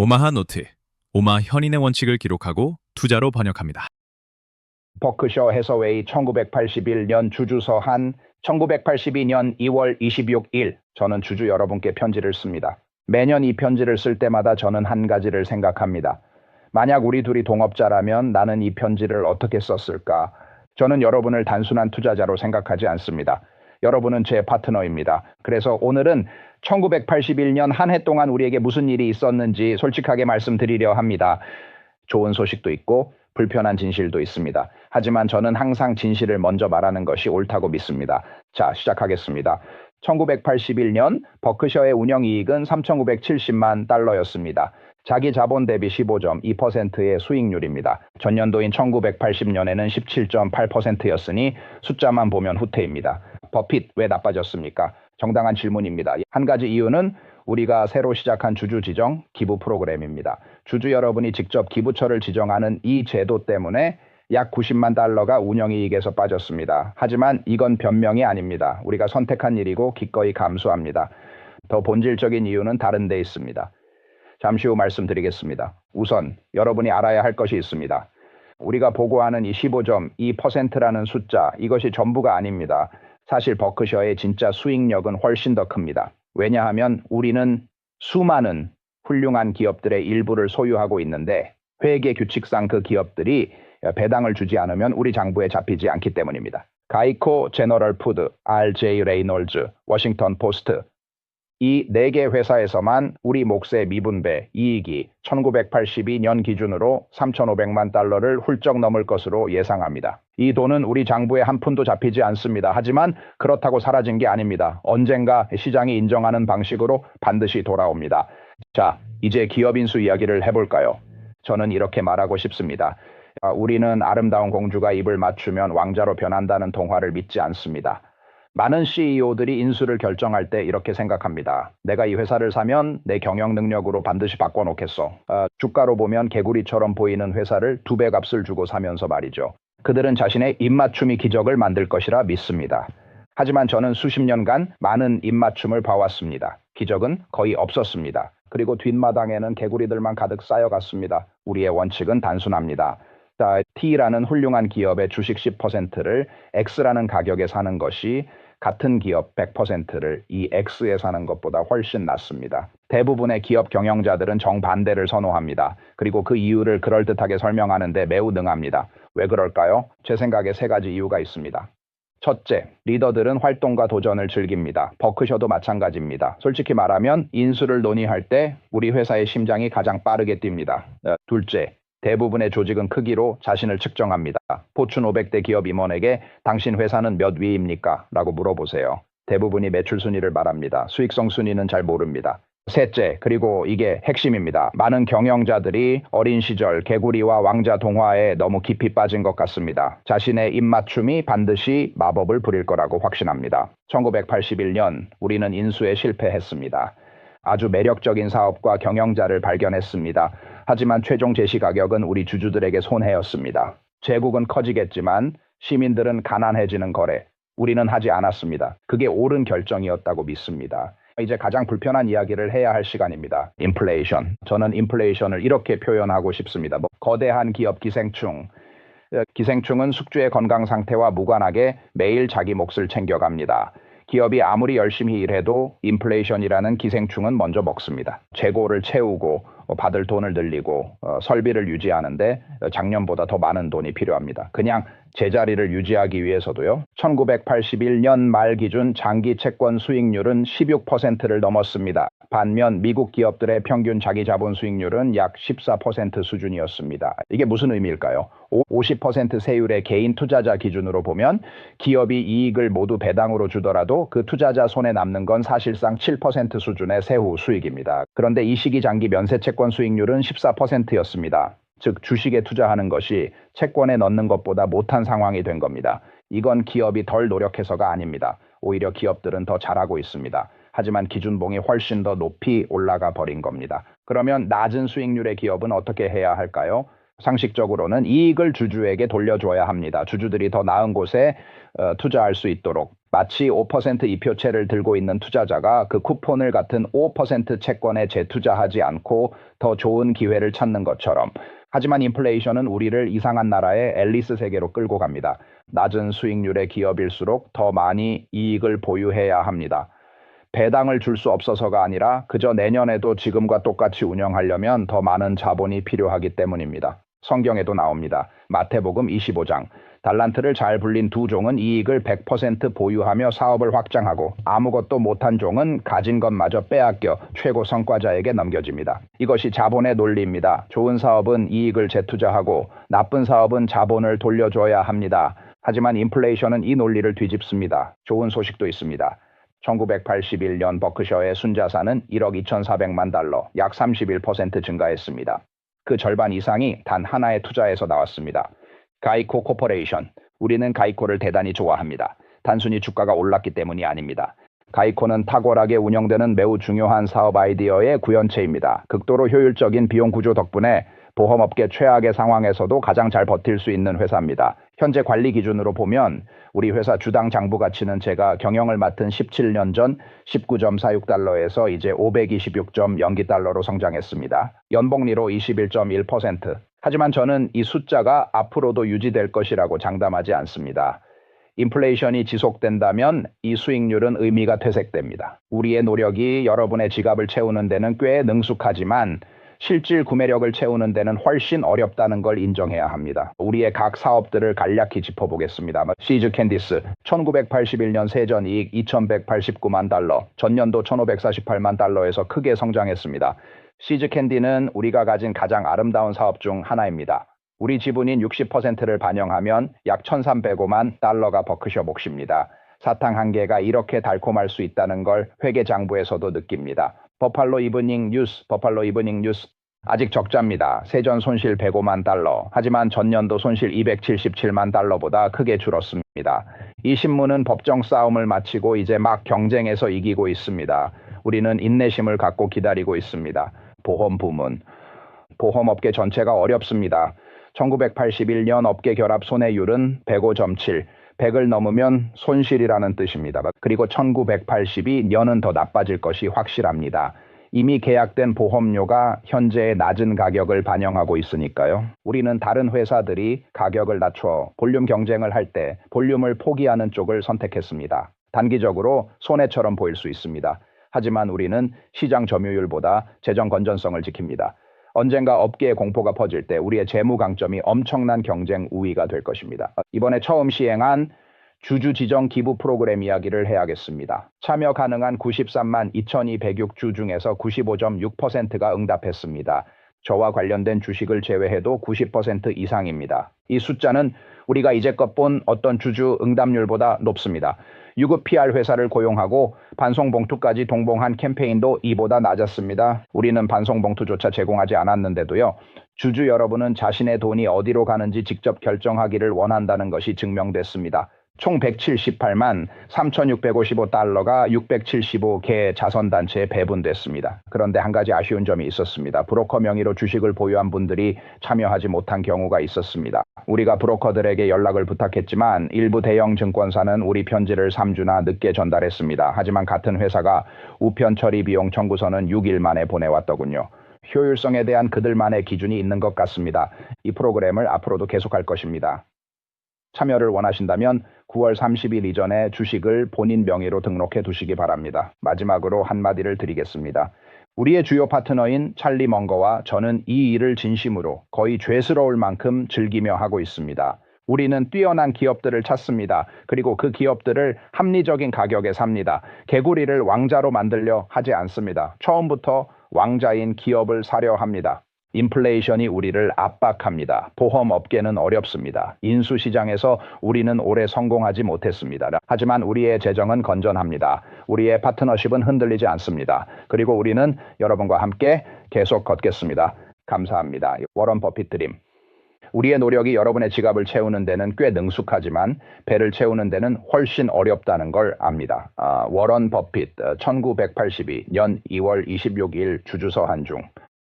오마하 노트, 오마 현인의 원칙을 기록하고 투자로 번역합니다. 버크셔 해서웨이 1981년 주주서한 1982년 2월 26일 저는 주주 여러분께 편지를 씁니다. 매년 이 편지를 쓸 때마다 저는 한 가지를 생각합니다. 만약 우리 둘이 동업자라면 나는 이 편지를 어떻게 썼을까? 저는 여러분을 단순한 투자자로 생각하지 않습니다. 여러분은 제 파트너입니다. 그래서 오늘은 1981년 한 해 동안 우리에게 무슨 일이 있었는지 솔직하게 말씀드리려 합니다. 좋은 소식도 있고 불편한 진실도 있습니다. 하지만 저는 항상 진실을 먼저 말하는 것이 옳다고 믿습니다. 자, 시작하겠습니다. 1981년 버크셔의 운영이익은 3,970만 달러였습니다. 자기 자본 대비 15.2%의 수익률입니다. 전년도인 1980년에는 17.8%였으니 숫자만 보면 후퇴입니다. 버핏 왜 나빠졌습니까? 정당한 질문입니다. 한 가지 이유는 우리가 새로 시작한 주주 지정 기부 프로그램입니다. 주주 여러분이 직접 기부처를 지정하는 이 제도 때문에 약 90만 달러가 운영이익에서 빠졌습니다. 하지만 이건 변명이 아닙니다. 우리가 선택한 일이고 기꺼이 감수합니다. 더 본질적인 이유는 다른 데 있습니다. 잠시 후 말씀드리겠습니다. 우선 여러분이 알아야 할 것이 있습니다. 우리가 보고하는 이 15.2%라는 숫자, 이것이 전부가 아닙니다. 사실 버크셔의 진짜 수익력은 훨씬 더 큽니다. 왜냐하면 우리는 수많은 훌륭한 기업들의 일부를 소유하고 있는데 회계 규칙상 그 기업들이 배당을 주지 않으면 우리 장부에 잡히지 않기 때문입니다. 가이코, 제너럴 푸드, RJ 레이놀즈, 워싱턴 포스트 이 4개 회사에서만 우리 몫의 미분배 이익이 1982년 기준으로 3,500만 달러를 훌쩍 넘을 것으로 예상합니다. 이 돈은 우리 장부에 한 푼도 잡히지 않습니다. 하지만 그렇다고 사라진 게 아닙니다. 언젠가 시장이 인정하는 방식으로 반드시 돌아옵니다. 자, 이제 기업 인수 이야기를 해볼까요? 저는 이렇게 말하고 싶습니다. 우리는 아름다운 공주가 입을 맞추면 왕자로 변한다는 동화를 믿지 않습니다. 많은 CEO들이 인수를 결정할 때 이렇게 생각합니다. 내가 이 회사를 사면 내 경영 능력으로 반드시 바꿔놓겠어. 주가로 보면 개구리처럼 보이는 회사를 2배 값을 주고 사면서 말이죠. 그들은 자신의 입맞춤이 기적을 만들 것이라 믿습니다. 하지만 저는 수십 년간 많은 입맞춤을 봐왔습니다. 기적은 거의 없었습니다. 그리고 뒷마당에는 개구리들만 가득 쌓여갔습니다. 우리의 원칙은 단순합니다. T라는 훌륭한 기업의 주식 10%를 X라는 가격에 사는 것이 같은 기업 100%를 이 X에 사는 것보다 훨씬 낫습니다. 대부분의 기업 경영자들은 정반대를 선호합니다. 그리고 그 이유를 그럴듯하게 설명하는데 매우 능합니다. 왜 그럴까요? 제 생각에 3가지 이유가 있습니다. 첫째, 리더들은 활동과 도전을 즐깁니다. 버크셔도 마찬가지입니다. 솔직히 말하면 인수를 논의할 때 우리 회사의 심장이 가장 빠르게 뜁니다. 둘째, 대부분의 조직은 크기로 자신을 측정합니다. 포춘 500대 기업 임원에게 당신 회사는 몇 위입니까? 라고 물어보세요. 대부분이 매출 순위를 말합니다. 수익성 순위는 잘 모릅니다. 셋째, 그리고 이게 핵심입니다. 많은 경영자들이 어린 시절 개구리와 왕자 동화에 너무 깊이 빠진 것 같습니다. 자신의 입맞춤이 반드시 마법을 부릴 거라고 확신합니다. 1981년 우리는 인수에 실패했습니다. 아주 매력적인 사업과 경영자를 발견했습니다. 하지만 최종 제시 가격은 우리 주주들에게 손해였습니다. 제국은 커지겠지만 시민들은 가난해지는 거래. 우리는 하지 않았습니다. 그게 옳은 결정이었다고 믿습니다. 이제 가장 불편한 이야기를 해야 할 시간입니다. 인플레이션. 저는 인플레이션을 이렇게 표현하고 싶습니다. 거대한 기업 기생충. 기생충은 숙주의 건강 상태와 무관하게 매일 자기 몫을 챙겨갑니다. 기업이 아무리 열심히 일해도 인플레이션이라는 기생충은 먼저 먹습니다. 재고를 채우고 받을 돈을 늘리고 설비를 유지하는데 작년보다 더 많은 돈이 필요합니다. 그냥 제자리를 유지하기 위해서도요. 1981년 말 기준 장기 채권 수익률은 16%를 넘었습니다. 반면 미국 기업들의 평균 자기 자본 수익률은 약 14% 수준이었습니다. 이게 무슨 의미일까요? 50% 세율의 개인 투자자 기준으로 보면 기업이 이익을 모두 배당으로 주더라도 그 투자자 손에 남는 건 사실상 7% 수준의 세후 수익입니다. 그런데 이 시기 장기 면세 채권 수익률은 14%였습니다. 즉 주식에 투자하는 것이 채권에 넣는 것보다 못한 상황이 된 겁니다. 이건 기업이 덜 노력해서가 아닙니다. 오히려 기업들은 더 잘하고 있습니다. 하지만 기준봉이 훨씬 더 높이 올라가 버린 겁니다. 그러면 낮은 수익률의 기업은 어떻게 해야 할까요? 상식적으로는 이익을 주주에게 돌려줘야 합니다. 주주들이 더 나은 곳에 투자할 수 있도록 마치 5% 이표채를 들고 있는 투자자가 그 쿠폰을 같은 5% 채권에 재투자하지 않고 더 좋은 기회를 찾는 것처럼. 하지만 인플레이션은 우리를 이상한 나라의 앨리스 세계로 끌고 갑니다. 낮은 수익률의 기업일수록 더 많이 이익을 보유해야 합니다. 배당을 줄 수 없어서가 아니라 그저 내년에도 지금과 똑같이 운영하려면 더 많은 자본이 필요하기 때문입니다. 성경에도 나옵니다. 마태복음 25장. 달란트를 잘 불린 두 종은 이익을 100% 보유하며 사업을 확장하고 아무것도 못한 종은 가진 것마저 빼앗겨 최고 성과자에게 넘겨집니다. 이것이 자본의 논리입니다. 좋은 사업은 이익을 재투자하고 나쁜 사업은 자본을 돌려줘야 합니다. 하지만 인플레이션은 이 논리를 뒤집습니다. 좋은 소식도 있습니다. 1981년 버크셔의 순자산은 1억 2,400만 달러, 약 31% 증가했습니다. 그 절반 이상이 단 하나의 투자에서 나왔습니다. 가이코 코퍼레이션. 우리는 가이코를 대단히 좋아합니다. 단순히 주가가 올랐기 때문이 아닙니다. 가이코는 탁월하게 운영되는 매우 중요한 사업 아이디어의 구현체입니다. 극도로 효율적인 비용 구조 덕분에 보험업계 최악의 상황에서도 가장 잘 버틸 수 있는 회사입니다. 현재 관리 기준으로 보면 우리 회사 주당 장부 가치는 제가 경영을 맡은 17년 전 19.46달러에서 이제 526.02달러로 성장했습니다. 연복리로 21.1%. 하지만 저는 이 숫자가 앞으로도 유지될 것이라고 장담하지 않습니다. 인플레이션이 지속된다면 이 수익률은 의미가 퇴색됩니다. 우리의 노력이 여러분의 지갑을 채우는 데는 꽤 능숙하지만 실질 구매력을 채우는 데는 훨씬 어렵다는 걸 인정해야 합니다. 우리의 각 사업들을 간략히 짚어보겠습니다. 시즈 캔디스 1981년 세전이익 2,189만 달러, 전년도 1,548만 달러에서 크게 성장했습니다. 시즈 캔디는 우리가 가진 가장 아름다운 사업 중 하나입니다. 우리 지분인 60%를 반영하면 약 1,305만 달러가 버크셔 몫입니다. 사탕 한 개가 이렇게 달콤할 수 있다는 걸 회계장부에서도 느낍니다. 버팔로 이브닝 뉴스. 아직 적자입니다. 세전 손실 105만 달러. 하지만 전년도 손실 277만 달러보다 크게 줄었습니다. 이 신문은 법정 싸움을 마치고 이제 막 경쟁에서 이기고 있습니다. 우리는 인내심을 갖고 기다리고 있습니다. 보험 부문. 보험업계 전체가 어렵습니다. 1981년 업계 결합 손해율은 105.7. 100을 넘으면 손실이라는 뜻입니다. 그리고 1982년은 더 나빠질 것이 확실합니다. 이미 계약된 보험료가 현재의 낮은 가격을 반영하고 있으니까요. 우리는 다른 회사들이 가격을 낮춰 볼륨 경쟁을 할 때 볼륨을 포기하는 쪽을 선택했습니다. 단기적으로 손해처럼 보일 수 있습니다. 하지만 우리는 시장 점유율보다 재정 건전성을 지킵니다. 언젠가 업계의 공포가 퍼질 때 우리의 재무 강점이 엄청난 경쟁 우위가 될 것입니다. 이번에 처음 시행한 주주 지정 기부 프로그램 이야기를 해야겠습니다. 참여 가능한 93만 2,206주 중에서 95.6%가 응답했습니다. 저와 관련된 주식을 제외해도 90% 이상입니다. 이 숫자는 우리가 이제껏 본 어떤 주주 응답률보다 높습니다. 유급 PR 회사를 고용하고 반송봉투까지 동봉한 캠페인도 이보다 낮았습니다. 우리는 반송봉투조차 제공하지 않았는데도요. 주주 여러분은 자신의 돈이 어디로 가는지 직접 결정하기를 원한다는 것이 증명됐습니다. 총 178만 3,655달러가 675개 자선단체에 배분됐습니다. 그런데 한 가지 아쉬운 점이 있었습니다. 브로커 명의로 주식을 보유한 분들이 참여하지 못한 경우가 있었습니다. 우리가 브로커들에게 연락을 부탁했지만 일부 대형 증권사는 우리 편지를 3주나 늦게 전달했습니다. 하지만 같은 회사가 우편 처리 비용 청구서는 6일 만에 보내왔더군요. 효율성에 대한 그들만의 기준이 있는 것 같습니다. 이 프로그램을 앞으로도 계속할 것입니다. 참여를 원하신다면 9월 30일 이전에 주식을 본인 명의로 등록해 두시기 바랍니다. 마지막으로 한마디를 드리겠습니다. 우리의 주요 파트너인 찰리 멍거와 저는 이 일을 진심으로 거의 죄스러울 만큼 즐기며 하고 있습니다. 우리는 뛰어난 기업들을 찾습니다. 그리고 그 기업들을 합리적인 가격에 삽니다. 개구리를 왕자로 만들려 하지 않습니다. 처음부터 왕자인 기업을 사려 합니다. 인플레이션이 우리를 압박합니다. 보험업계는 어렵습니다. 인수시장에서 우리는 오래 성공하지 못했습니다. 하지만 우리의 재정은 건전합니다. 우리의 파트너십은 흔들리지 않습니다. 그리고 우리는 여러분과 함께 계속 걷겠습니다. 감사합니다. 워런 버핏 드림. 우리의 노력이 여러분의 지갑을 채우는 데는 꽤 능숙하지만 배를 채우는 데는 훨씬 어렵다는 걸 압니다. 워런 버핏 1982년 2월 26일 주주서 한중.